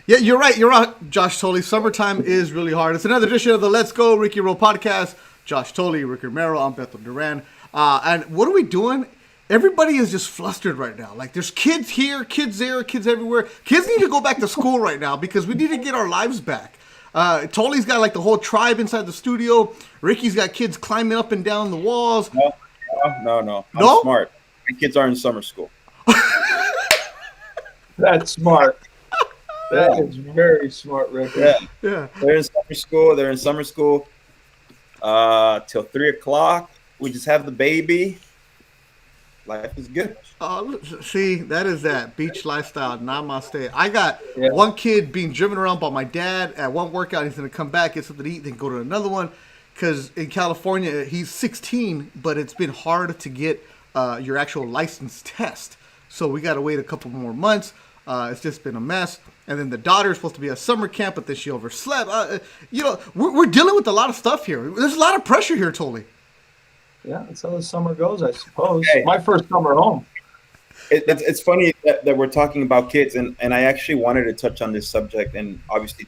Yeah, you're right. You're right, Josh Tolley. Summertime is really hard. It's another edition of the Let's Go Ricky Roll podcast. Josh Tolley, Ricky Romero, I'm Beto Duran. And what are we doing? Everybody is just flustered right now. Like, there's kids here, kids there, kids everywhere. Kids need to go back to school right now because we need to get our lives back. Tolley's got like the whole tribe inside the studio. Ricky's got kids climbing up and down the walls. No. I'm No? smart. My kids are in summer school. That's smart. That is very smart, Rick. Yeah. They're in summer school. Till 3 o'clock. We just have the baby. Life is good. See, that is that beach lifestyle. Namaste. I got Yeah. one kid being driven around by my dad at one workout. He's going to come back, get something to eat, then go to another one. Because in California, he's 16, but it's been hard to get your actual license test. So we got to wait a couple more months. It's just been a mess. And then the daughter's supposed to be at summer camp, but then she overslept. We're dealing with a lot of stuff here. There's a lot of pressure here, Totally. Yeah, that's how the summer goes, I suppose. Hey. My first summer home. It's funny that we're talking about kids, and I actually wanted to touch on this subject, and obviously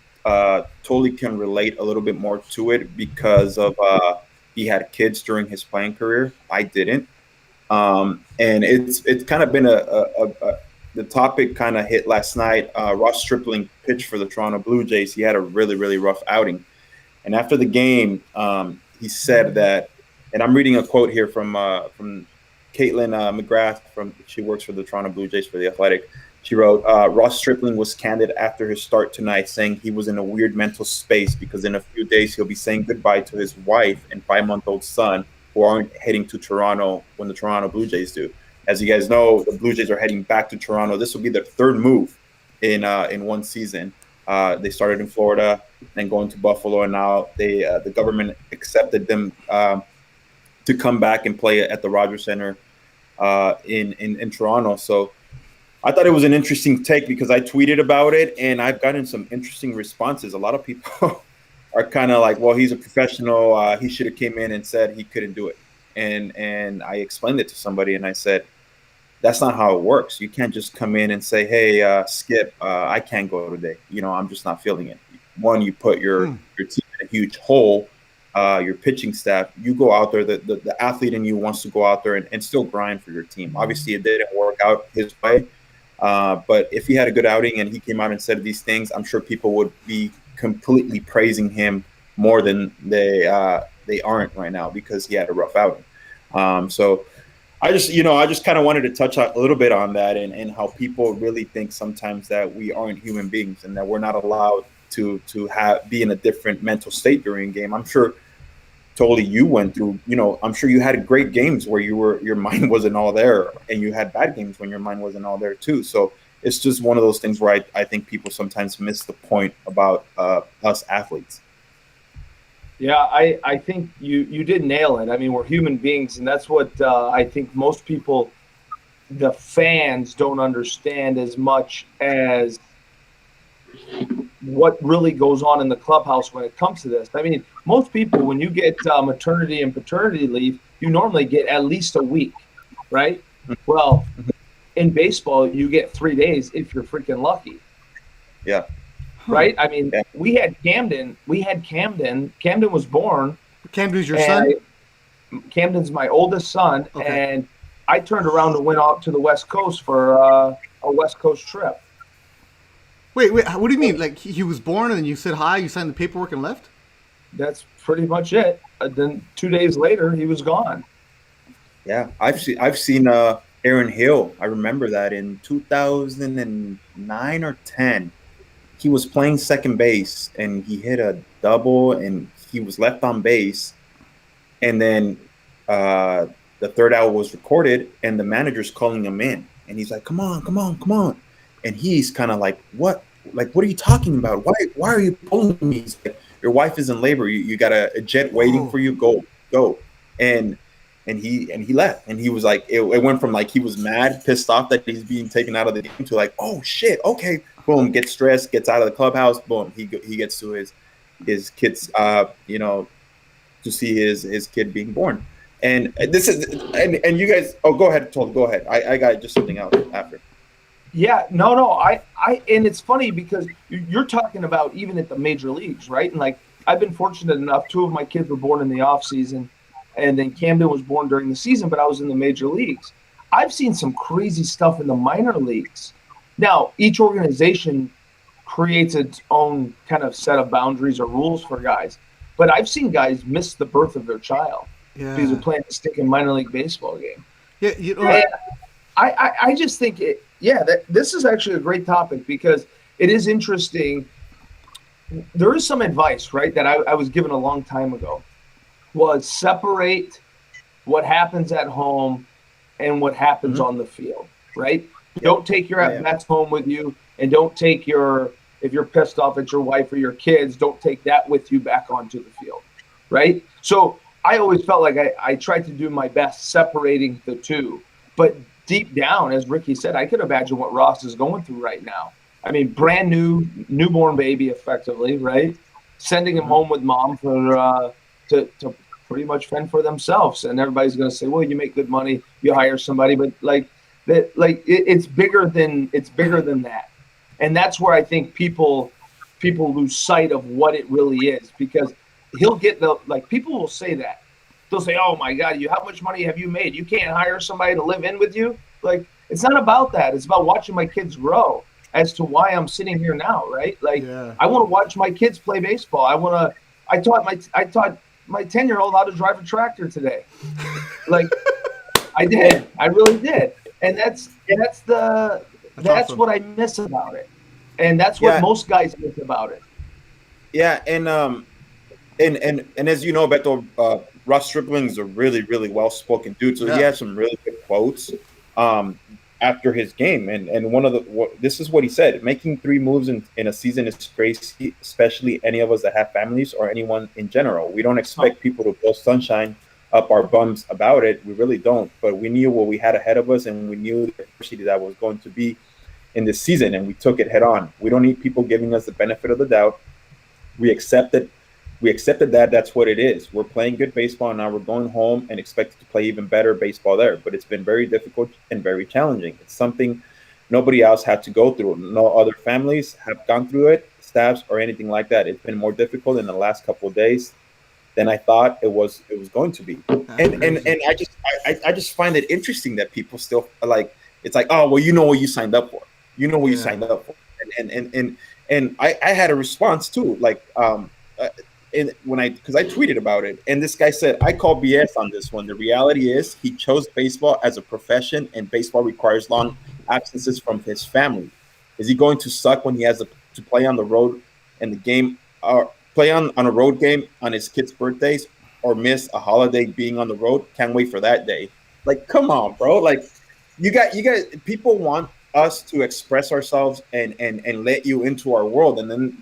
totally can relate a little bit more to it because of he had kids during his playing career. I didn't, and it's kind of been the topic kind of hit last night. Ross Stripling pitched for the Toronto Blue Jays. He had a really, really rough outing, and after the game, he said that, and I'm reading a quote here from Caitlin McGrath. She works for the Toronto Blue Jays for The Athletic. She wrote, Ross Stripling was candid after his start tonight, saying he was in a weird mental space because in a few days he'll be saying goodbye to his wife and 5-month-old son, who aren't heading to Toronto when the Toronto Blue Jays do. As you guys know, the Blue Jays are heading back to Toronto. This will be their third move in one season. They started in Florida, then going to Buffalo, and now the government accepted them to come back and play at the Rogers Center in Toronto. So I thought it was an interesting take because I tweeted about it and I've gotten some interesting responses. A lot of people are kind of like, well, he's a professional. He should have came in and said he couldn't do it. And I explained it to somebody and I said, that's not how it works. You can't just come in and say, hey, Skip, I can't go today. I'm just not feeling it. One, you put your team in a huge hole. Your pitching staff, you go out there, the athlete in you wants to go out there and still grind for your team. Obviously, it didn't work out his way. But if he had a good outing and he came out and said these things, I'm sure people would be completely praising him more than they aren't right now because he had a rough outing. So I just kind of wanted to touch a little bit on that and how people really think sometimes that we aren't human beings and that we're not allowed to be in a different mental state during a game. I'm sure totally you went through, I'm sure you had great games where your mind wasn't all there, and you had bad games when your mind wasn't all there too. So it's just one of those things where I think people sometimes miss the point about us athletes. Yeah, I think you did nail it. I mean, we're human beings, and that's what I think most people, the fans, don't understand as much as what really goes on in the clubhouse when it comes to this. I mean, most people, when you get maternity and paternity leave, you normally get at least a week, right? Well, in baseball, you get 3 days if you're freaking lucky. Yeah. Right? I mean, we had Camden. Camden was born. Camden's your son? Camden's my oldest son, Okay. and I turned around and went out to the West Coast for a West Coast trip. Wait, what do you mean? Like he was born and then you said hi, you signed the paperwork and left? That's pretty much it. Then 2 days later, he was gone. Yeah, I've seen Aaron Hill. I remember that in 2009 or 10. He was playing second base and he hit a double and he was left on base. And then the third out was recorded and the manager's calling him in. And he's like, come on. And he's kind of like, what? Like, what are you talking about? Why are you pulling me? He's like, your wife is in labor. You got a jet waiting for you. Go. And he left. And he was like, it went from like he was mad, pissed off that he's being taken out of the game to like, oh shit, okay. Boom, gets stressed, gets out of the clubhouse. Boom, he gets to his kids, to see his kid being born. And this is and you guys. Oh, go ahead, Tol. Go ahead. I got just something else after. Yeah, no. And it's funny because you're talking about even at the major leagues, right? And like, I've been fortunate enough, two of my kids were born in the off season, and then Camden was born during the season, but I was in the major leagues. I've seen some crazy stuff in the minor leagues. Now, each organization creates its own kind of set of boundaries or rules for guys, but I've seen guys miss the birth of their child because they're Yeah. playing a stick in minor league baseball game. Yeah. You know, And I just think that this is actually a great topic because it is interesting. There is some advice, right, that I was given a long time ago, was separate what happens at home and what happens on the field, right? Don't take your Yeah. at-bats home with you, and don't take if you're pissed off at your wife or your kids, don't take that with you back onto the field, right? So I always felt like I tried to do my best separating the two. But deep down, as Ricky said, I could imagine what Ross is going through right now. I mean, brand new, newborn baby, effectively, right? Sending him home with mom for to pretty much fend for themselves, and everybody's going to say, "Well, you make good money, you hire somebody," but it's bigger than that, and that's where I think people lose sight of what it really is, because he'll get people will say that. They'll say, "Oh my God, how much money have you made? You can't hire somebody to live in with you." Like, it's not about that. It's about watching my kids grow as to why I'm sitting here now, right? Like, Yeah. I want to watch my kids play baseball. I taught my 10-year-old how to drive a tractor today. Like, I did. I really did. And that's awesome. what I miss about it. And that's what Yeah. most guys miss about it. Yeah, and as you know, Beto, Russ Stripling's a really, really well spoken dude. So he Yeah. has some really good quotes after his game. And this is what he said: making 3 moves in a season is crazy, especially any of us that have families or anyone in general. We don't expect people to blow sunshine up our bums about it. We really don't. But we knew what we had ahead of us, and we knew the adversity that was going to be in this season, and we took it head on. We don't need people giving us the benefit of the doubt. We accepted that that's what it is. We're playing good baseball, and now we're going home and expected to play even better baseball there. But it's been very difficult and very challenging. It's something nobody else had to go through. No other families have gone through it, staffs or anything like that. It's been more difficult in the last couple of days than I thought it was going to be. And I just find it interesting that people still like, it's like, oh well, you know what you signed up for. You know what you signed up for. And I had a response too, like because I tweeted about it, and this guy said, I call BS on this one. The reality is he chose baseball as a profession, and baseball requires long absences from his family. Is he going to suck when he has to play on the road and the game, or play on a road game on his kids' birthdays, or miss a holiday being on the road? Can't wait for that day. Like, come on, bro. Like, you got people want us to express ourselves and let you into our world, and then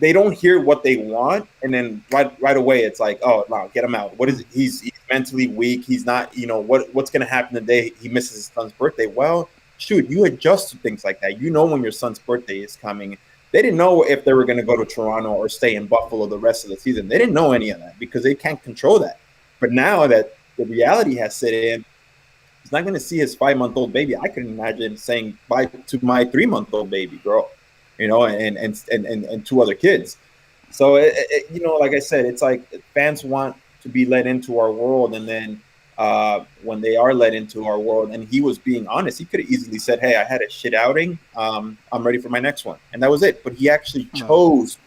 they don't hear what they want, and then right away it's like, oh no, get him out. What is it? He's mentally weak. He's not, what's going to happen the day he misses his son's birthday? Well, shoot, you adjust to things like that. You know when your son's birthday is coming. They didn't know if they were going to go to Toronto or stay in Buffalo the rest of the season. They didn't know any of that because they can't control that. But now that the reality has set in, he's not going to see his 5-month-old baby. I can imagine saying bye to my 3-month-old baby girl, and 2 other kids. So like I said, it's like fans want to be let into our world, and then when they are let into our world, and he was being honest, he could have easily said, "Hey, I had a shit outing. I'm ready for my next one," and that was it. But he actually chose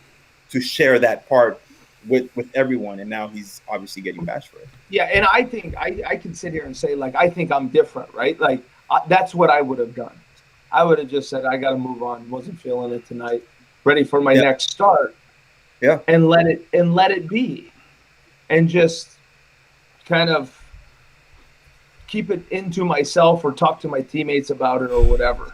to share that part with everyone, and now he's obviously getting bashed for it. Yeah, and I think I can sit here and say, like, I think I'm different, right? Like, that's what I would have done. I would have just said, I got to move on. Wasn't feeling it tonight. Ready for my next start. Yeah, and let it be, and just kind of keep it into myself or talk to my teammates about it or whatever.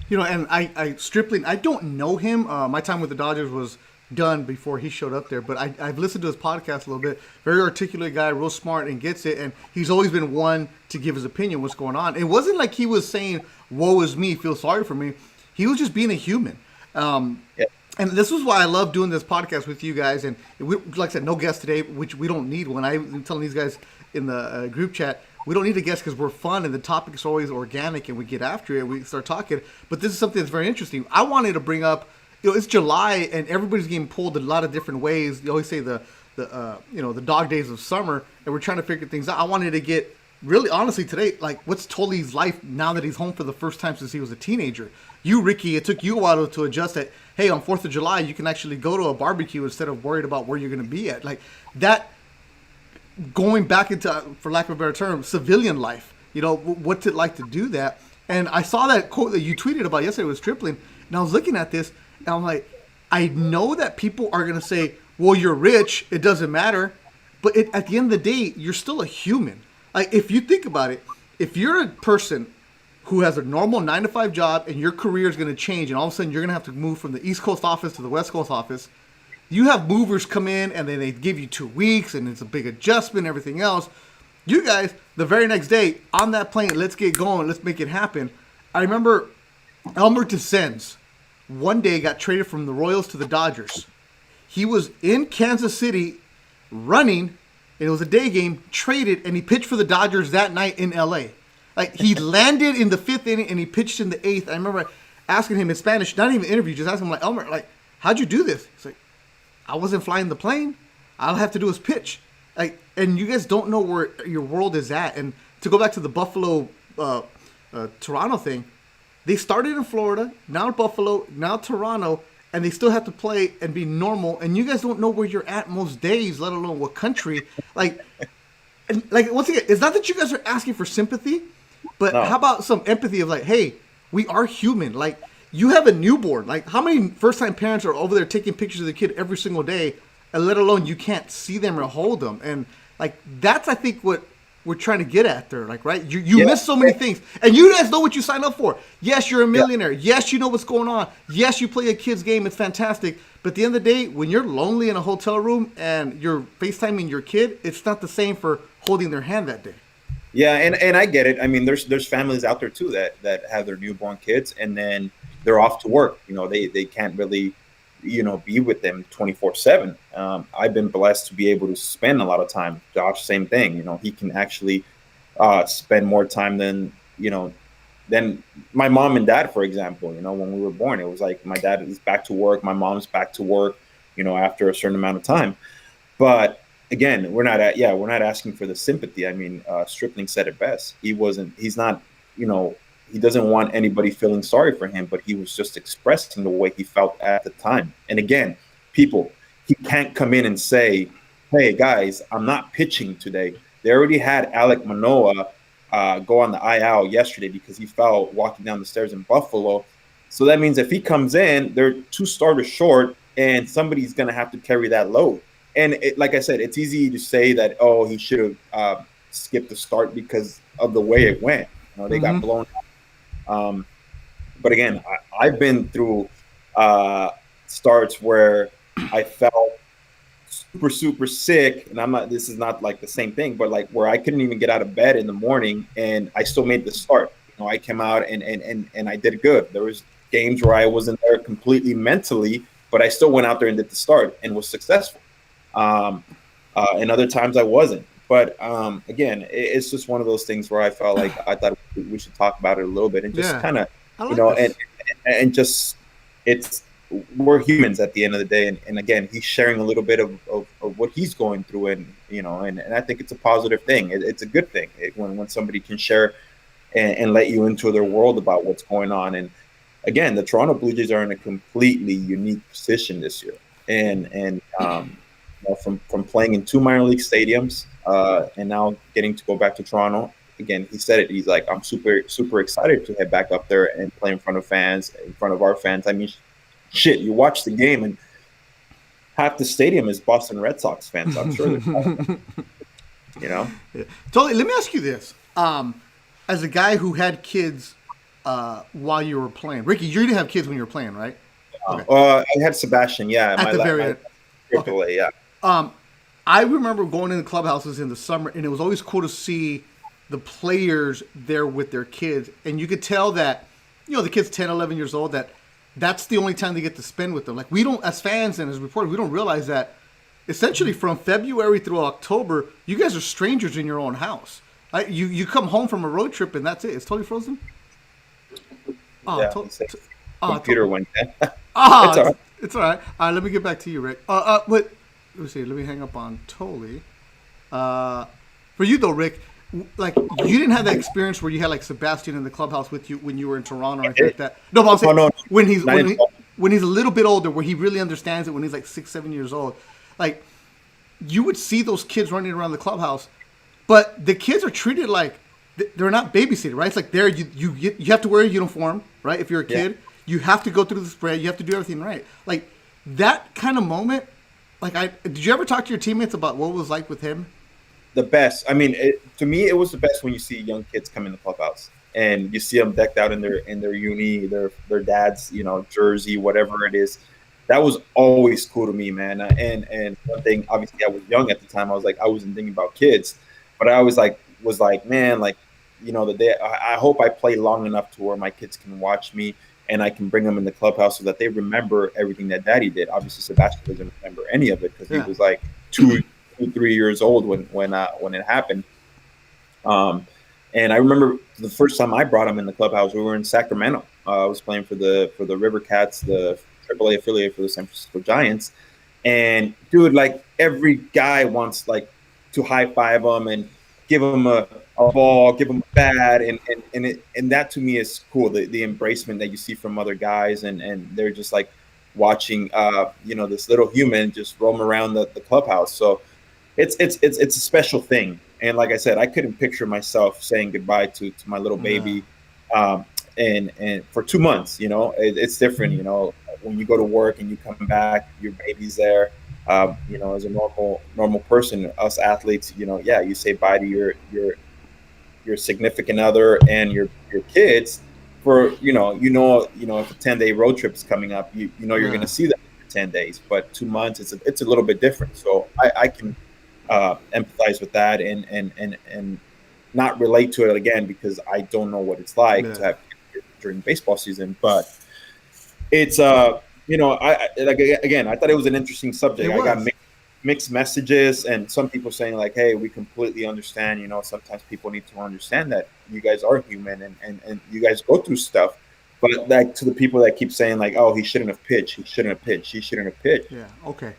And I Stripling, I don't know him. My time with the Dodgers was done before he showed up there, but I've listened to his podcast a little bit. Very articulate guy, real smart, and gets it. And he's always been one to give his opinion what's going on. It wasn't like he was saying, "Woe is me, feel sorry for me." He was just being a human. And this is why I love doing this podcast with you guys. And like I said, no guest today, which we don't need one. I'm telling these guys in the group chat, we don't need a guest because we're fun and the topics are always organic and we get after it. We start talking. But this is something that's very interesting. I wanted to bring up, it's July and everybody's getting pulled a lot of different ways. You always say the dog days of summer, and we're trying to figure things out. I wanted to get really honestly today, like, what's Toli's life now that he's home for the first time since he was a teenager? You, Ricky, it took you a while to adjust that, hey, on 4th of July, you can actually go to a barbecue instead of worried about where you're going to be at. Like, that, going back into, for lack of a better term, civilian life. What's it like to do that? And I saw that quote that you tweeted about yesterday with Stripling, and I was looking at this, and I'm like, I know that people are going to say, well, you're rich, it doesn't matter. But at the end of the day, you're still a human. Like, if you think about it, if you're a person who has a normal 9-to-5 job and your career is going to change and all of a sudden you're going to have to move from the East Coast office to the West Coast office, you have movers come in and then they give you 2 weeks and it's a big adjustment and everything else. You guys, the very next day, on that plane, let's get going, let's make it happen. I remember Elmer DeSenz one day got traded from the Royals to the Dodgers. He was in Kansas City running, and it was a day game, traded, and he pitched for the Dodgers that night in L.A. Like, he landed in the 5th inning, and he pitched in the 8th. I remember asking him in Spanish, not even interview, just asking him, like, Elmer, like, how'd you do this? He's like, I wasn't flying the plane. All I have to do is pitch. Like, and you guys don't know where your world is at. And to go back to the Buffalo, Toronto thing, they started in Florida, now Buffalo, now Toronto, and they still have to play and be normal. And you guys don't know where you're at most days, let alone what country. Like, once again, it's not that you guys are asking for sympathy, but how about some empathy of like, hey, we are human. Like, you have a newborn. Like, how many first-time parents are over there taking pictures of the kid every single day, and let alone you can't see them or hold them? And, like, that's, I think, what we're trying to get at there. Like, right? You miss so many things. And you guys know what you signed up for. Yes, you're a millionaire. Yes, you know what's going on. Yes, you play a kid's game. It's fantastic. But at the end of the day, when you're lonely in a hotel room and you're FaceTiming your kid, it's not the same for holding their hand that day. Yeah, and I get it. I mean, there's families out there, too, that have their newborn kids, and then they're off to work. They can't really, be with them 24/7. I've been blessed to be able to spend a lot of time. Josh, same thing. He can actually spend more time than my mom and dad, for example. When we were born, it was like my dad is back to work, my mom's back to work, after a certain amount of time. But again, we're not asking for the sympathy. I mean, Stripling said it best. He doesn't want anybody feeling sorry for him, but he was just expressing the way he felt at the time. And again, people, he can't come in and say, hey, guys, I'm not pitching today. They already had Alek Manoah go on the IL yesterday because he fell walking down the stairs in Buffalo. So that means if he comes in, they're 2 starters short, and somebody's going to have to carry that load. And like I said, it's easy to say that, oh, he should have skipped the start because of the way it went. They got blown out. But again, I've been through starts where I felt super, super sick, and this is not like the same thing, but like where I couldn't even get out of bed in the morning, and I still made the start. I came out and I did good. There was games where I wasn't there completely mentally, but I still went out there and did the start and was successful. And other times I wasn't. But again, it's just one of those things where I felt like I thought we should talk about it a little bit and just kind of, and just we're humans at the end of the day. And again, he's sharing a little bit of what he's going through, and I think it's a positive thing. It's a good thing when somebody can share and let you into their world about what's going on. And again, the Toronto Blue Jays are in a completely unique position this year, and from playing in 2 minor league stadiums and now getting to go back to Toronto. Again, he said it. He's like, I'm super, super excited to head back up there and play in front of fans, in front of our fans. I mean, shit, you watch the game and half the stadium is Boston Red Sox fans. I'm sure Yeah. Totally. Let me ask you this. As a guy who had kids while you were playing, Ricky, you didn't have kids when you were playing, right? Okay. I had Sebastian, yeah. At the very end. AAA, yeah. I remember going in the clubhouses in the summer, and it was always cool to see the players there with their kids. And you could tell that, the kid's 10, 11 years old, that's the only time they get to spend with them. Like, we don't, as fans and as reporters, we don't realize that essentially from February through October, you guys are strangers in your own house. You come home from a road trip and that's it. It's totally frozen. Oh, Yeah, computer went down. Ah, It's all right. it's all right. All right, let me get back to you, Rick. Let me see. Let me hang up on Tolly. For you though, Rick, like you didn't have that experience where you had like Sebastian in the clubhouse with you when you were in Toronto or anything like that. No, but I'm saying no. when he's Not in when he's a little bit older, where he really understands it, when he's like 6, 7 years old, like you would see those kids running around the clubhouse, but the kids are treated like they're not babysitted, right? It's like you have to wear a uniform, right? If you're a kid, you have to go through the spray, you have to do everything right. Like that kind of moment. Like did you ever talk to your teammates about what it was like with him? The best. I mean, to me, it was the best when you see young kids come in the clubhouse and you see them decked out in their uni, their dad's jersey, whatever it is. That was always cool to me, man. And one thing, obviously, I was young at the time. I wasn't thinking about kids, but I always was like, man, like the day. I hope I play long enough to where my kids can watch me and I can bring them in the clubhouse so that they remember everything that Daddy did. Obviously, Sebastian doesn't remember any of it because he was like 2, 3 years old when it happened. And I remember the first time I brought him in the clubhouse, we were in Sacramento. I was playing for the River Cats, the AAA affiliate for the San Francisco Giants. And dude, like every guy wants like to high five him and give him a ball, give him a bat, and that to me is cool. The embracement that you see from other guys, and they're just like watching this little human just roam around the clubhouse. So it's a special thing. And like I said, I couldn't picture myself saying goodbye to my little baby, and for 2 months. It's different. When you go to work and you come back, your baby's there. As a normal person, us athletes, you say bye to your significant other and your kids for if a 10-day road trip is coming up, you're going to see them for 10 days, but 2 months it's a little bit different. So I can empathize with that and not relate to it again because I don't know what it's like to have kids during baseball season, but it's I thought it was an interesting subject. I got mixed messages and some people saying like, hey, we completely understand, sometimes people need to understand that you guys are human and you guys go through stuff. But like to the people that keep saying like, oh, he shouldn't have pitched. Yeah. Okay.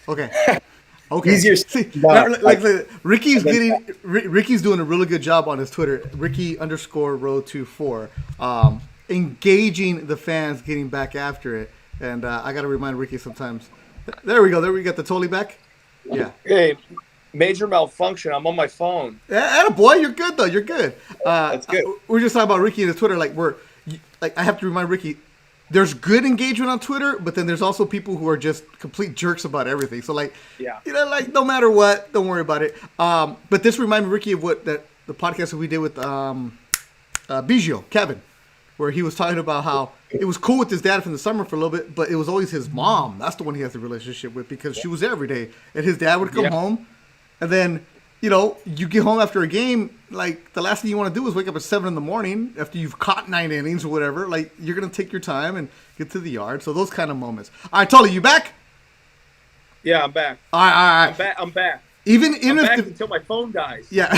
Okay. Easier. Ricky's doing a really good job on his Twitter, Ricky_row24, engaging the fans, getting back after it. And I got to remind Ricky sometimes. There we go. There we got the Tolly back. Yeah. Hey, major malfunction. I'm on my phone. Yeah, boy, you're good though. You're good. That's good. We're just talking about Ricky and his Twitter. I have to remind Ricky, there's good engagement on Twitter, but then there's also people who are just complete jerks about everything. So no matter what, don't worry about it. But this reminded me, Ricky, of the podcast that we did with Biggio, Kevin, where he was talking about how it was cool with his dad from the summer for a little bit, but it was always his mom. That's the one he has a relationship with because she was there every day. And his dad would come home, and then, you get home after a game, like the last thing you want to do is wake up at 7 a.m. after you've caught 9 innings or whatever. Like you're going to take your time and get to the yard. So those kind of moments. All right, Tolly, you back? Yeah, I'm back. All right. I'm back. I'm back until my phone dies. Yeah.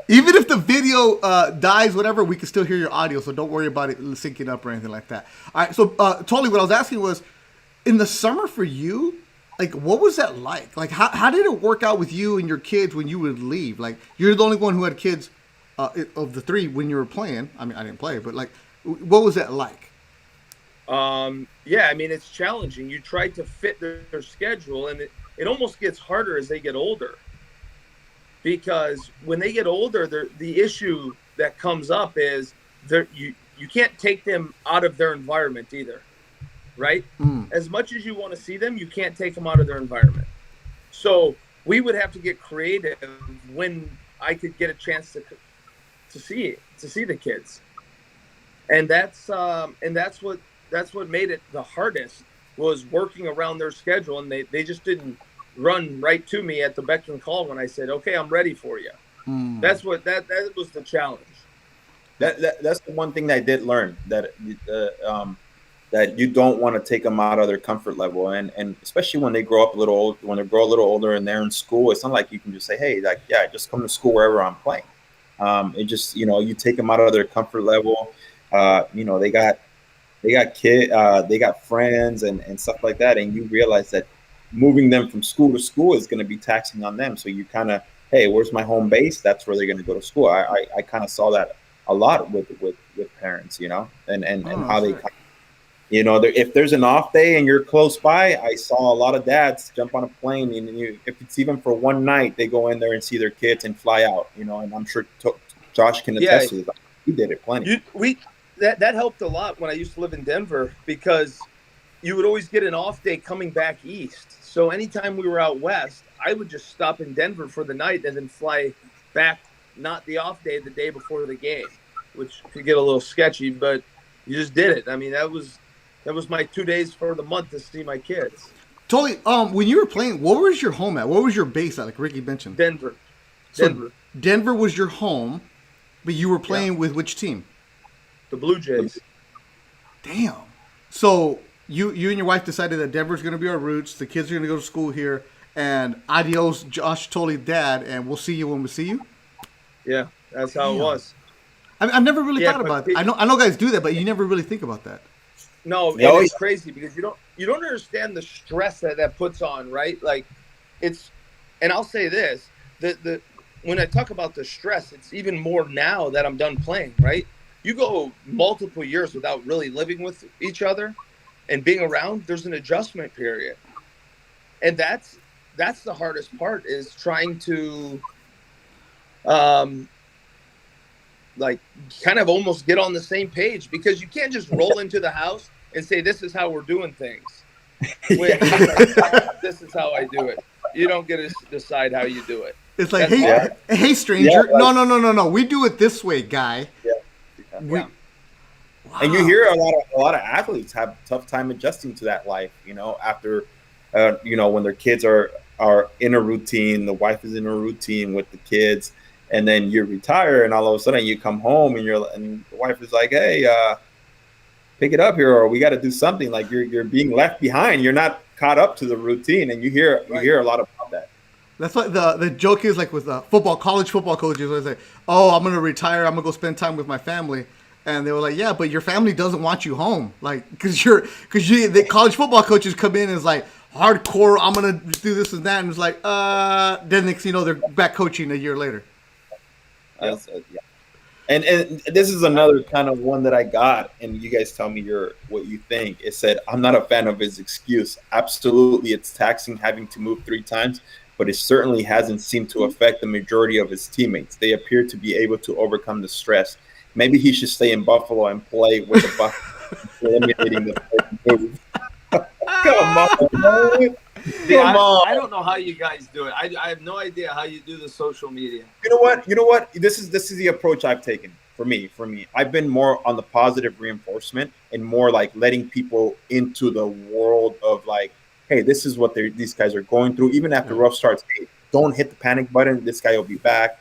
Even if the video dies, whatever, we can still hear your audio, so don't worry about it syncing up or anything like that. All right, so Tolly, what I was asking was, in the summer for you, like, what was that like? Like, how did it work out with you and your kids when you would leave? Like, you're the only one who had kids of the three when you were playing. I mean, I didn't play, but, like, what was that like? Yeah, I mean, it's challenging. You try to fit their schedule, and it almost gets harder as they get older. Because when they get older, the issue that comes up is you can't take them out of their environment either, right? As much as you want to see them, you can't take them out of their environment. So we would have to get creative when I could get a chance to see the kids, and that's what made it the hardest, was working around their schedule, and they just didn't run right to me at the beck and call when I said, okay, I'm ready for you. That's what that was the challenge. That's the one thing that I did learn, that that you don't want to take them out of their comfort level, and especially when they grow up a little old, when they grow a little older and they're in school, it's not like you can just say, hey, like, yeah, just come to school wherever I'm playing. It just, you take them out of their comfort level. They got friends and stuff like that, and you realize that moving them from school to school is going to be taxing on them. So you kind of, hey, where's my home base? That's where they're going to go to school. I kind of saw that a lot with parents, and how they, if there's an off day and you're close by, I saw a lot of dads jump on a plane, and if it's even for one night, they go in there and see their kids and fly out, and I'm sure Josh can attest to that. He did it plenty. That helped a lot when I used to live in Denver, because you would always get an off day coming back east. So anytime we were out west, I would just stop in Denver for the night and then fly back, not the off day, the day before the game, which could get a little sketchy, but you just did it. I mean, that was my 2 days for the month to see my kids. Totally. When you were playing, what was your home at? What was your base at? Like Ricky mentioned. Denver. So Denver was your home, but you were playing with which team? The Blue Jays. Damn. So you and your wife decided that Denver's going to be our roots. The kids are going to go to school here, and adios, Josh Thole, Dad, and we'll see you when we see you. Yeah, that's how it was. I've never really thought about it. I know guys do that, but you never really think about that. No, it's crazy because you don't understand the stress that puts on, right? Like, it's, and I'll say this, the when I talk about the stress, it's even more now that I'm done playing, right? You go multiple years without really living with each other and being around, there's an adjustment period. And that's the hardest part, is trying to like kind of almost get on the same page, because you can't just roll into the house and say, this is how we're doing things. This is how I do it. You don't get to decide how you do it. It's like, hey, stranger. Yeah, no. We do it this way, guy. Yeah. Wow. And you hear a lot of athletes have a tough time adjusting to that life, after, when their kids are in a routine, the wife is in a routine with the kids, and then you retire, and all of a sudden you come home and the wife is like, hey, pick it up here, or we got to do something. Like you're being left behind. You're not caught up to the routine, and you hear a lot about that. That's what the joke is, like with college football coaches. They say, "Oh, I'm gonna retire. I'm gonna go spend time with my family," and they were like, "Yeah, but your family doesn't want you home, like because the college football coaches come in and is like hardcore. I'm gonna do this and that, and it's like, then next thing you know, they're back coaching a year later." Yeah. And this is another kind of one that I got, and you guys tell me what you think. It said, I'm not a fan of his excuse. Absolutely, it's taxing having to move 3 times, but it certainly hasn't seemed to affect the majority of his teammates. They appear to be able to overcome the stress. Maybe he should stay in Buffalo and play with the Buffalo, eliminating the move. Come on, man. I don't know how you guys do it. I have no idea how you do the social media. You know what? This is the approach I've taken for me. I've been more on the positive reinforcement and more like letting people into the world of like, hey, this is what these guys are going through. Even after rough starts, hey, don't hit the panic button. This guy will be back.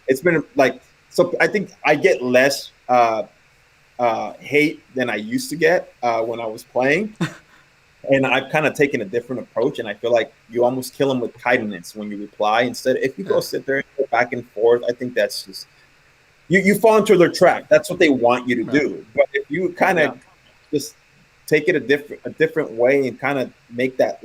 It's been like, so I think I get less hate than I used to get when I was playing. And I've kind of taken a different approach, and I feel like you almost kill them with kindness when you reply. Instead, if you go sit there and go back and forth, I think that's just you fall into their trap. That's what they want you to do. But if you kind of just take it a different way and kind of make that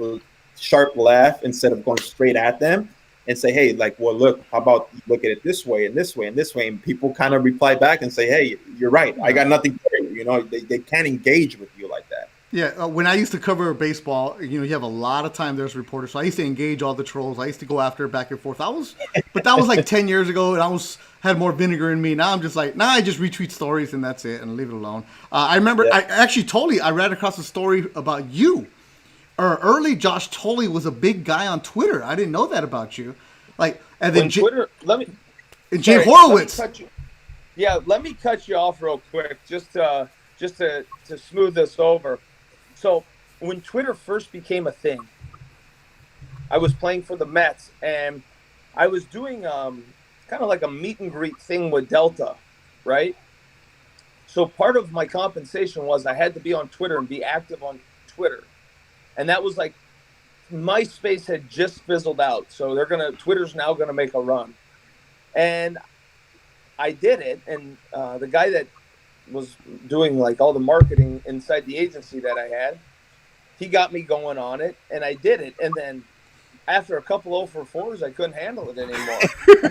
sharp left instead of going straight at them and say, hey, like, well, look, how about look at it this way and this way and this way, and people kind of reply back and say, hey, you're right. I got nothing for you. They can't engage with you like that. Yeah, when I used to cover baseball, you have a lot of time there's reporters. So I used to engage all the trolls. I used to go after back and forth. But that was like 10 years ago, and had more vinegar in me. Now I'm just like, I just retweet stories and that's it, and leave it alone. I remember, I actually I ran across a story about you. Early Josh Thole was a big guy on Twitter. I didn't know that about you. Like, and then Twitter, Jay Horowitz. Let me cut you off real quick, just to smooth this over. So when Twitter first became a thing, I was playing for the Mets, and I was doing kind of like a meet and greet thing with Delta, right? So part of my compensation was I had to be on Twitter and be active on Twitter. And that was like MySpace had just fizzled out. So Twitter's now gonna make a run. And I did it, and the guy that was doing like all the marketing inside the agency that I had, he got me going on it, and I did it. And then after a couple 0 for 4s, I couldn't handle it anymore.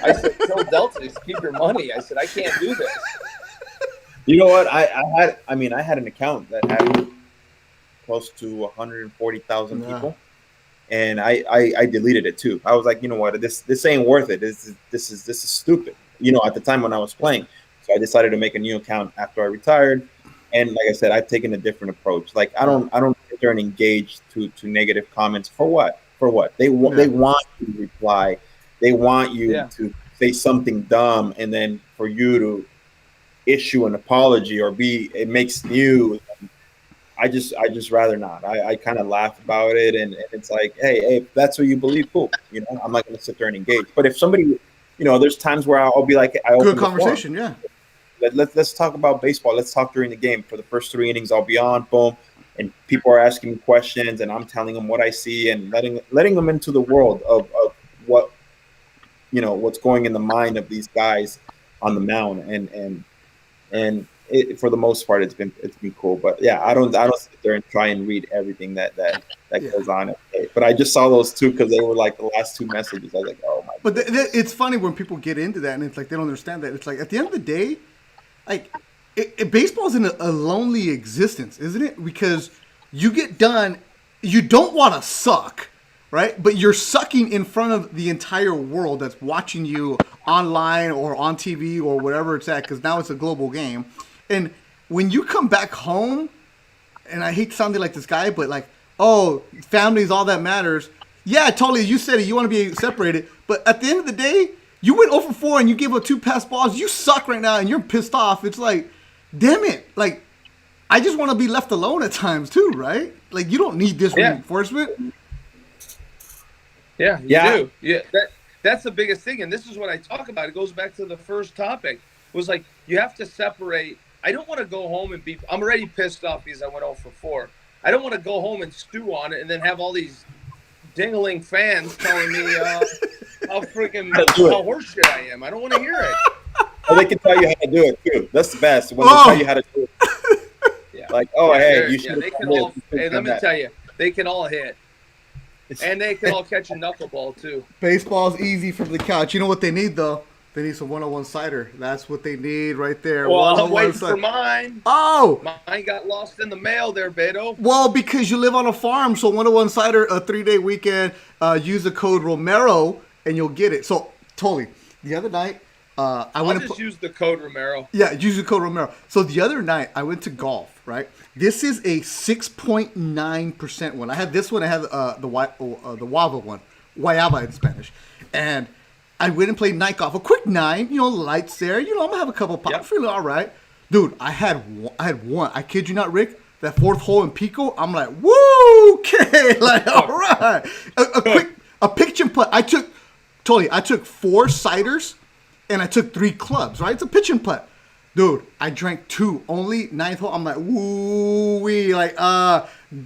I said, "Tell Delta, just keep your money." I said, "I can't do this." You know what? I had an account that had close to 140,000 people, and I deleted it too. I was like, you know what? This ain't worth it. This is stupid. You know, at the time when I was playing, so I decided to make a new account after I retired. And like I said, I've taken a different approach. Like I don't sit there and engage to negative comments for what? For what? They want you to reply. They want you to say something dumb, and then for you to issue an apology or it makes news. I just rather not. I kind of laugh about it, and it's like, hey, if that's what you believe, cool. You know, I'm not going to sit there and engage. But if somebody, you know, there's times where I'll be like, good conversation, yeah. Let's talk about baseball. Let's talk during the game. For the first 3 innings, I'll be on, boom, and people are asking me questions, and I'm telling them what I see and letting them into the world of what, you know, what's going in the mind of these guys on the mound, and for the most part, it's been cool. But yeah, I don't sit there and try and read everything that goes on. But I just saw those two because they were like the last 2 messages. I was like, oh my. But it's funny when people get into that, and it's like they don't understand that. It's like at the end of the day, like baseball is in a lonely existence, isn't it? Because you get done, you don't want to suck, right? But you're sucking in front of the entire world that's watching you online or on TV or whatever it's at, because now it's a global game. And when you come back home, and I hate sounding like this guy, but like, oh, family is all that matters. Yeah, totally. You said it. You want to be separated. But at the end of the day, you went 0 for 4 and you gave up 2 pass balls. You suck right now and you're pissed off. It's like, damn it. Like, I just want to be left alone at times too, right? Like, you don't need this reinforcement. Yeah, you do. Yeah, that's the biggest thing. And this is what I talk about. It goes back to the first topic. It was like, you have to separate. I don't want to go home and I'm already pissed off because I went 0 for 4. I don't want to go home and stew on it and then have all these dingling fans telling me how horseshit I am. I don't want to hear it. Well, they can tell you how to do it too. That's the best when they tell you how to do it. Yeah. Like, hey, you should. They can all. Hey, let me tell you, they can all hit, and they can all catch a knuckleball too. Baseball's easy from the couch. You know what they need though? They need some 101 cider. That's what they need right there. Well, I'm waiting for mine. Oh! Mine got lost in the mail there, Beto. Well, because you live on a farm, so 101 cider, a 3-day weekend, use the code Romero, and you'll get it. So, totally. The other night, I'll just use the code Romero. Yeah, use the code Romero. So, the other night, I went to golf, right? This is a 6.9% one. I had this one. I had the Guava one. Guayaba in Spanish. And I went and played night golf, a quick 9, lights there. I'm going to have a couple of pops. I'm feeling all right. Dude, I had one. I kid you not, Rick. That 4th hole in Pico, I'm like, woo, okay, like, all right. A pitch and putt. I took 4 ciders and I took 3 clubs, right? It's a pitch and putt. Dude, I drank 2 only, 9th hole. I'm like, woo-wee, like,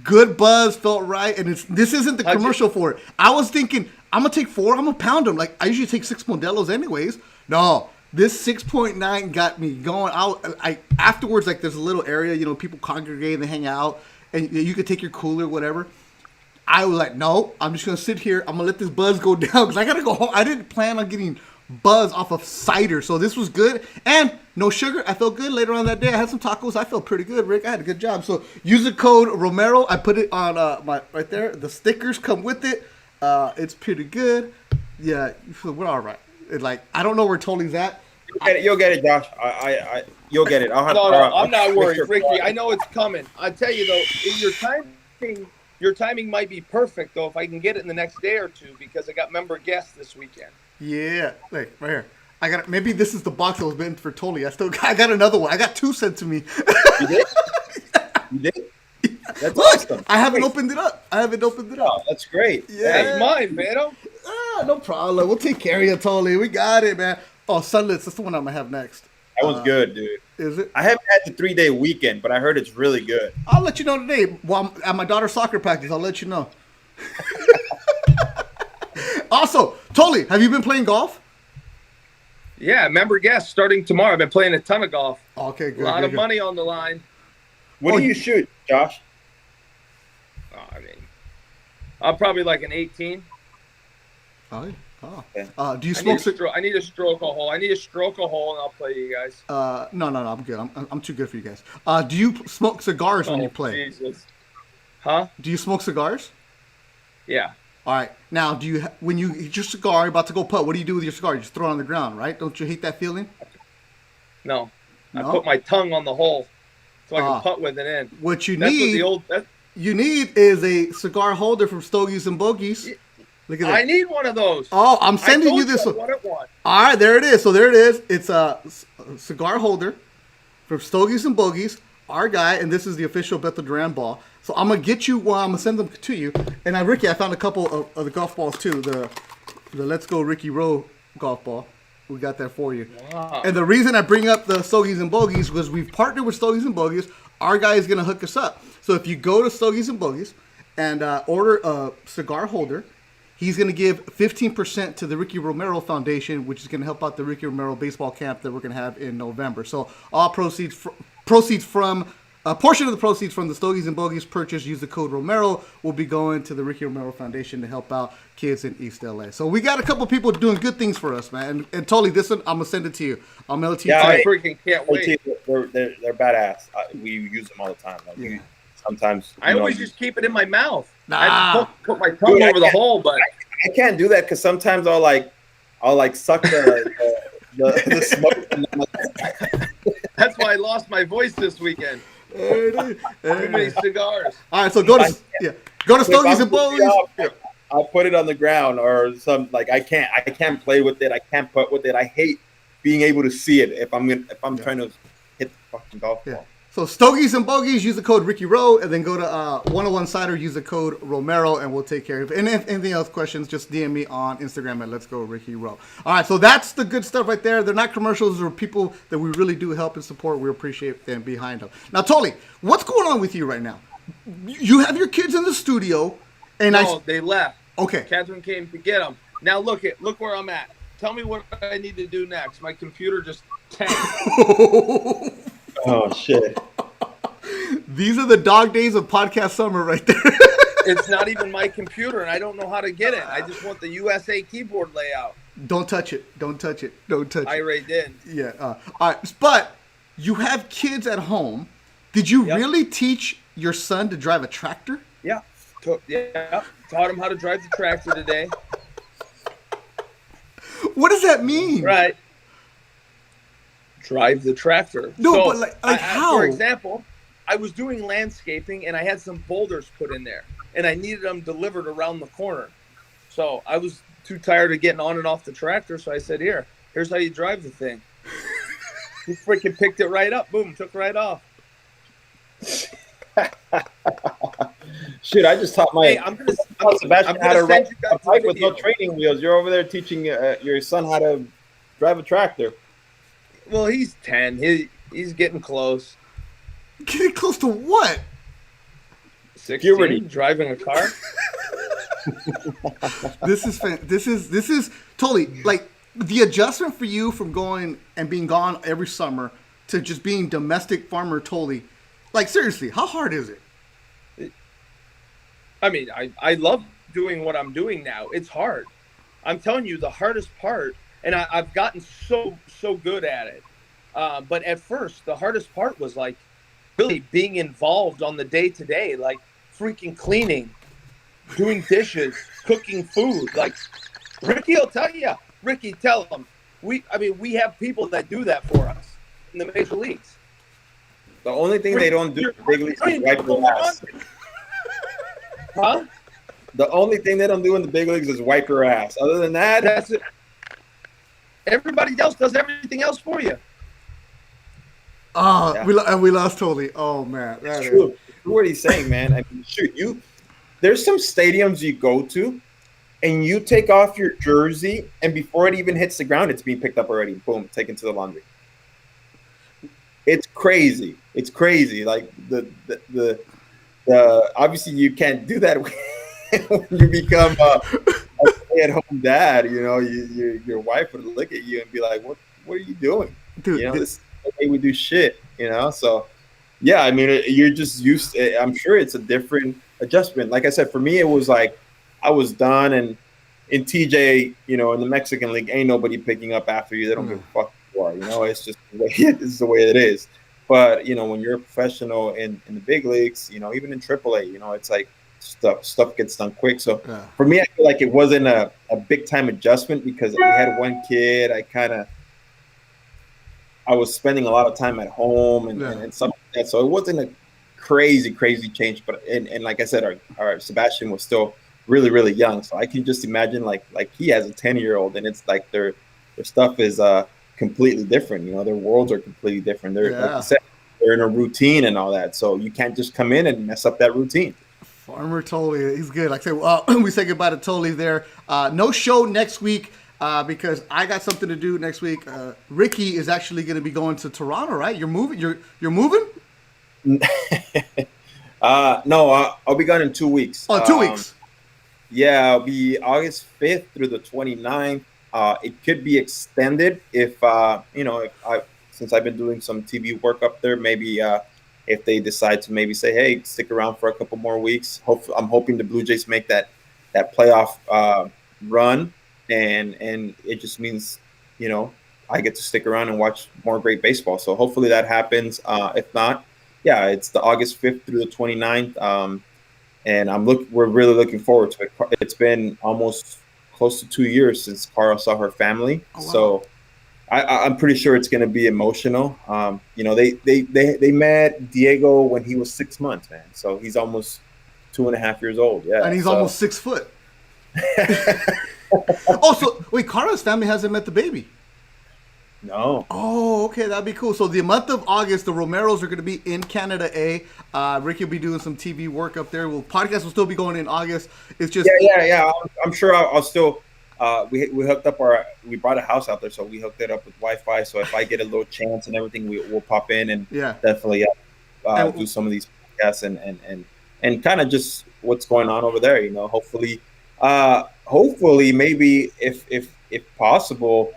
good buzz, felt right. And this isn't the commercial for it. I was thinking, I'm going to take 4, I'm going to pound them. Like, I usually take 6 Modelos anyways. No, this 6.9 got me going. I afterwards, like, there's a little area, people congregate and they hang out. And you could take your cooler, whatever. I was like, no, I'm just going to sit here. I'm going to let this buzz go down because I got to go home. I didn't plan on getting buzz off of cider. So this was good. And no sugar. I felt good later on that day. I had some tacos. I felt pretty good, Rick. I had a good job. So use the code Romero. I put it on my right there. The stickers come with it. It's pretty good. Yeah, we're all right. I don't know where Tony's at. You'll get it, Josh. You'll get it. I'm not worried, Ricky. I know it's coming. I tell you though, your timing might be perfect though if I can get it in the next day or two because I got member guests this weekend. Yeah, right here. Maybe this is the box that was meant for Tony. I got another one. I got 2 sent to me. You did? You did? That's Look, awesome. I haven't opened it up. Oh, that's great. Yeah. That's mine, Beto. No problem. We'll take care of you, Tony. We got it, man. Oh, Sunlets. That's the one I'm going to have next. That one's good, dude. Is it? I haven't had the 3-day weekend, but I heard it's really good. I'll let you know today. While I'm at my daughter's soccer practice, I'll let you know. Also, Toli, have you been playing golf? Yeah, member guest starting tomorrow. I've been playing a ton of golf. Okay, good. A lot good, of good. money on the line. What do you shoot, Josh? I mean, I'm probably like an 18. Oh, yeah. Oh. Okay. Do you I need, smoke? I need a stroke a hole. I need a stroke a hole, and I'll play you guys. No, I'm good. I'm too good for you guys. Do you smoke cigars when you play? Jesus. Huh? Do you smoke cigars? Yeah. All right. Now, when you eat your cigar, you're about to go putt, what do you do with your cigar? You just throw it on the ground, right? Don't you hate that feeling? No. I No? put my tongue on the hole so I Ah. can putt with it in. What you That's what need, the old. you need is a cigar holder from Stogies and Bogies. Look at that. I need one of those. Oh, I'm sending I you told this I one. wanted one. All right, there it is. So there it is. It's a cigar holder from Stogies and Bogies, our guy, and this is the official Beto Duran ball. So I'm gonna get you one. I'm gonna send them to you. And Ricky, I found a couple of the golf balls too. The Let's Go Ricky Rowe golf ball. We got that for you. Wow. And the reason I bring up the Stogies and Bogies was we've partnered with Stogies and Bogies. Our guy is gonna hook us up. So if you go to Stogies and Bogies and order a cigar holder, he's going to give 15% to the Ricky Romero Foundation, which is going to help out the Ricky Romero baseball camp that we're going to have in November. So all proceeds from a portion of the proceeds from the Stogies and Bogies purchase, use the code Romero, will be going to the Ricky Romero Foundation to help out kids in East LA. So we got a couple people doing good things for us, man. And totally, this one, I'm going to send it to you. I'll mail it to you Yeah, today. I freaking can't wait. They're badass. We use them all the time. Like, Yeah. sometimes I always just keep it in my mouth. Nah. I have to put my tongue Dude, I over the can't- hole, but I can't do that because sometimes I'll suck the smoke. And I'm like, that's why I lost my voice this weekend. There it is. There Too it many is. cigars. All right, so go to Stogies and Bogies. I'll put it on the ground or some I can't play with it. I can't putt with it. I hate being able to see it if I'm trying to hit the fucking golf ball. Yeah. So Stogies and Bogies, use the code Ricky Rowe, and then go to 101 Cider, use the code Romero, and we'll take care of it. And if anything else, questions, just DM me on Instagram at Let's Go Ricky Rowe. All right, so that's the good stuff right there. They're not commercials; they're people that we really do help and support. We appreciate them behind them. Now, Toli, what's going on with you right now? You have your kids in the studio, and No, they left. okay. Catherine came to get them. Now look where I'm at. Tell me what I need to do next. My computer just tanked. Oh shit! These are the dog days of podcast summer right there. It's not even my computer, and I don't know how to get it. I just want the USA keyboard layout. Don't touch it. Don't touch it. Don't touch I it. already did. Yeah. All right. But you have kids at home. Did you Yep. really teach your son to drive a tractor? Yeah. Taught him how to drive the tractor today. What does that mean? Right. Drive the tractor. No, but like how? For example, I was doing landscaping and I had some boulders put in there and I needed them delivered around the corner. So I was too tired of getting on and off the tractor. So I said, here's how you drive the thing. He freaking picked it right up. Boom, took right off. Shit, I just taught Hey, I'm gonna Sebastian how to send ride you guys a bike a with no video. training wheels. You're over there teaching your son how to drive a tractor. Well, he's 10. He's getting close. Getting close to what? 16, Puberty. driving a car. This is totally like the adjustment for you from going and being gone every summer to just being domestic farmer totally. Like seriously, how hard is it? I mean, I love doing what I'm doing now. It's hard. I'm telling you, the hardest part, and I've gotten so good at it. But at first, the hardest part was like really being involved on the day-to-day, like freaking cleaning, doing dishes, cooking food. Like Ricky will tell you. Ricky, tell him. We have people that do that for us in the major leagues. The only thing they don't do in the big leagues is wipe their ass. Huh? The only thing they don't do in the big leagues is wipe your ass. Other than that, That's it. Everybody else does everything else for you. Oh, Yeah. we lost totally. Oh man, that it's is- true. What he's saying, man. I mean, shoot, there's some stadiums you go to, and you take off your jersey, and before it even hits the ground, it's being picked up already. Boom, taken to the laundry. it's crazy. It's crazy. Like the obviously you can't do that when you become a stay-at-home dad. You know, your wife would look at you and be like, what are you doing? Dude, You know, this is the way we do shit. You know, so yeah, I mean, you're just used. I'm sure it's a different adjustment. Like I said, for me, it was like I was done, and in TJ, you know, in the Mexican League, ain't nobody picking up after you. They don't give a fuck who you are. You know, it's just the way this is the way it is. But you know, when you're a professional in the big leagues, you know, even in AAA, you know, it's like stuff gets done quick. So yeah. for me, I feel like it wasn't a big time adjustment because we had one kid. I was spending a lot of time at home and stuff like that. So it wasn't a crazy change. But and like I said, our Sebastian was still really, really young. So I can just imagine like he has a 10-year-old and it's like their stuff is completely different. You know, their worlds are completely different. They're like you said, they're in a routine and all that. So you can't just come in and mess up that routine. Farmer Toley, he's good. Like I said, we say goodbye to Toley there. No show next week. Because I got something to do next week. Ricky is actually going to be going to Toronto, right? You're moving. You're moving. No, I'll be gone in 2 weeks. Oh, 2 weeks. Yeah, I'll be August 5th through the 29th. It could be extended if you know, since I've been doing some TV work up there, maybe if they decide to maybe say, hey, stick around for a couple more weeks. I'm hoping the Blue Jays make that playoff run. And it just means, you know, I get to stick around and watch more great baseball. So hopefully that happens. If not, yeah, it's the August 5th through the 29th. And we're really looking forward to it. It's been almost close to 2 years since Carl saw her family. Oh, wow. So I'm pretty sure it's going to be emotional. You know, they met Diego when he was 6 months, man. So he's almost 2.5 years old. Yeah. And he's almost 6 foot. Oh, so wait, Cara's family hasn't met the baby. No. Oh, okay, that'd be cool. So the month of August, the Romeros are going to be in Canada A. Ricky will be doing some TV work up there. Podcast will still be going in August. It's just yeah. I'm sure I'll still. We hooked up we brought a house out there, so we hooked it up with Wi-Fi. So if I get a little chance and everything, we'll pop in and definitely do some of these podcasts and kind of just what's going on over there. You know, hopefully, maybe if possible,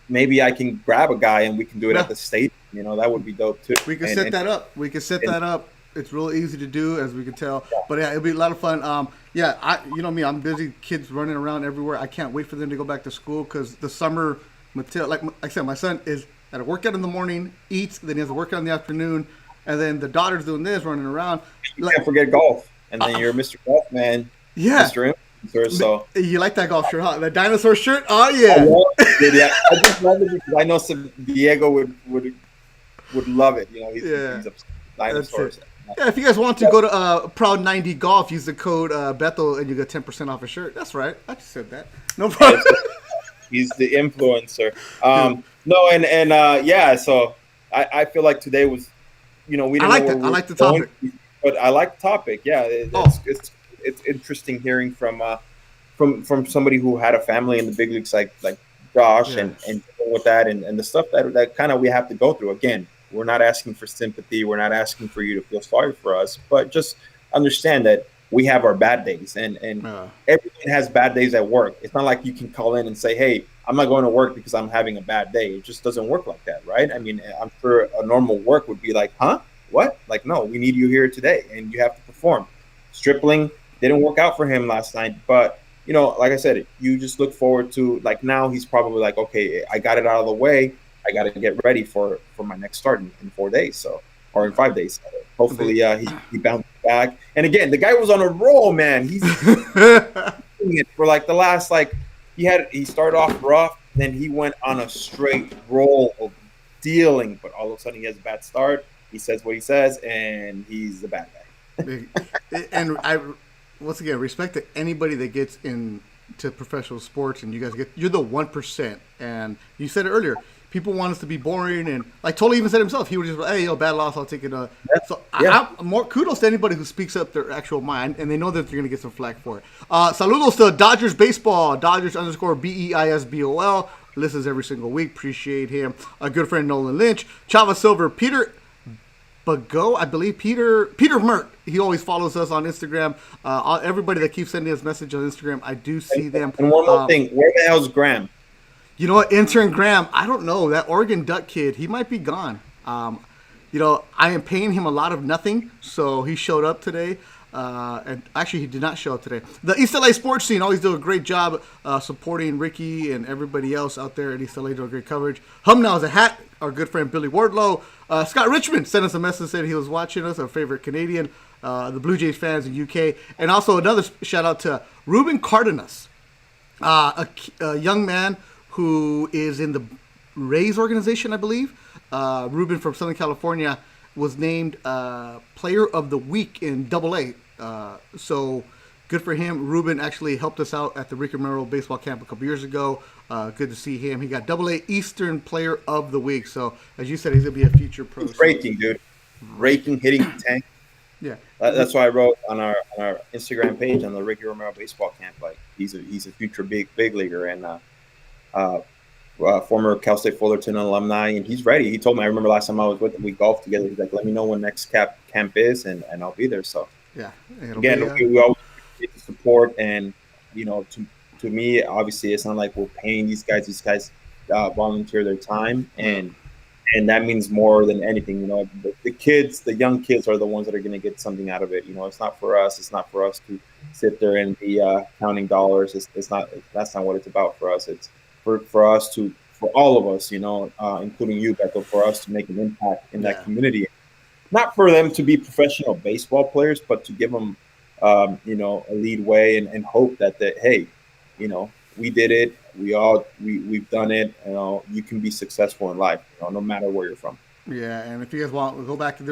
maybe I can grab a guy and we can do it at the stadium. You know, that would be dope too. We can set that up. That up. It's real easy to do, as we can tell. Yeah. But yeah, it'll be a lot of fun. You know me, I'm busy. Kids running around everywhere. I can't wait for them to go back to school because the summer material, like I said, my son is at a workout in the morning, eats, then he has a workout in the afternoon, and then the daughter's doing this, running around. You can't forget golf, and then you're Mr. Golf Man. Yeah. Mr. So you like that golf shirt, huh? The dinosaur shirt? Oh yeah. I just love it because I know Diego would love it. You know, he's dinosaurs. Yeah, if you guys want to go to Proud 90 Golf, use the code Bethel and you get 10% off a shirt. That's right. I just said that. No problem. He's the influencer. No, and yeah. So I feel like today was, you know, we didn't know I like the topic, but I like the topic. Yeah, it's interesting hearing from somebody who had a family in the big leagues like Josh and with that and the stuff that kind of we have to go through. Again, we're not asking for sympathy. We're not asking for you to feel sorry for us, but just understand that we have our bad days and everyone has bad days at work. It's not like you can call in and say, hey, I'm not going to work because I'm having a bad day. It just doesn't work like that, right? I mean, I'm sure a normal work would be like, huh? What? Like, no, we need you here today and you have to perform. Stripling didn't work out for him last night, but you know, like I said, you just look forward to like now he's probably like, okay, I got it out of the way. I got to get ready for my next start in 4 days, or in 5 days. Hopefully, he bounced back. And again, the guy was on a roll, man. He's doing it for like the last he started off rough, then he went on a straight roll of dealing, but all of a sudden he has a bad start. He says what he says, and he's the bad guy. And I, once again, respect to anybody that gets into professional sports, and you're the 1%. And you said it earlier. People want us to be boring, and like Toley even said himself, he would just hey, bad loss, I'll take it. I'm more kudos to anybody who speaks up their actual mind, and they know that they're going to get some flack for it. Saludos to Dodgers Baseball, Dodgers _BEISBOL. listens every single week. Appreciate him. A good friend Nolan Lynch, Chava Silver, Peter Bago, I believe Peter Mert. He always follows us on Instagram. Everybody that keeps sending us messages on Instagram, I do see them. And one more thing, where the hell's Graham? You know what, intern Graham? I don't know. That Oregon Duck kid, he might be gone. You know, I am paying him a lot of nothing, so he showed up today. And actually, he did not show up today. The East LA sports scene always do a great job supporting Ricky and everybody else out there at East LA, doing great coverage. Hum Now is a hat. Our good friend Billy Wardlow. Scott Richmond sent us a message, said he was watching us, our favorite Canadian, the Blue Jays fans in UK. And also another shout out to Ruben Cardenas, a young man who is in the Rays organization, I believe. Ruben from Southern California was named Player of the Week in AA. So good for him. Ruben actually helped us out at the Ricky Romero baseball camp a couple years ago. Good to see him. He got AA Eastern Player of the Week. So as you said, he's gonna be a future pro. He's raking, dude. Raking, hitting the tank. Yeah, that's why I wrote on our Instagram page on the Ricky Romero baseball camp. Like he's a future big leaguer and former Cal State Fullerton alumni, and he's ready. He told me. I remember last time I was with him, we golfed together. He's like, "Let me know when next camp is, and I'll be there." So yeah. Again, we always get the support, and you know, to me, obviously, it's not like we're paying these guys. These guys volunteer their time, and that means more than anything. You know, the kids, the young kids, are the ones that are going to get something out of it. You know, it's not for us. It's not for us to sit there and be counting dollars. It's not. That's not what it's about for us. It's for us to, for all of us, you know, including you, Beto, for us to make an impact in that community. Not for them to be professional baseball players, but to give them, you know, a lead way and hope that hey, you know, we did it. We've done it. You know, you can be successful in life, you know, no matter where you're from. Yeah, and if you guys want, we'll go back. On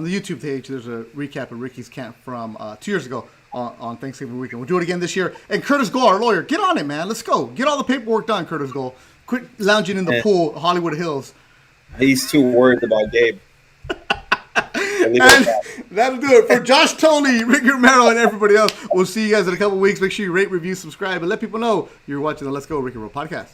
the YouTube page, there's a recap of Ricky's camp from 2 years ago on Thanksgiving weekend. We'll do it again this year. And Curtis Gold, our lawyer, get on it, man. Let's go. Get all the paperwork done, Curtis Gold. Quit lounging in the pool, Hollywood Hills. He's too worried about Gabe. And that'll do it. For Josh Tony, Ricky Romero, and everybody else, we'll see you guys in a couple weeks. Make sure you rate, review, subscribe, and let people know you're watching the Let's Go Ricky Romero podcast.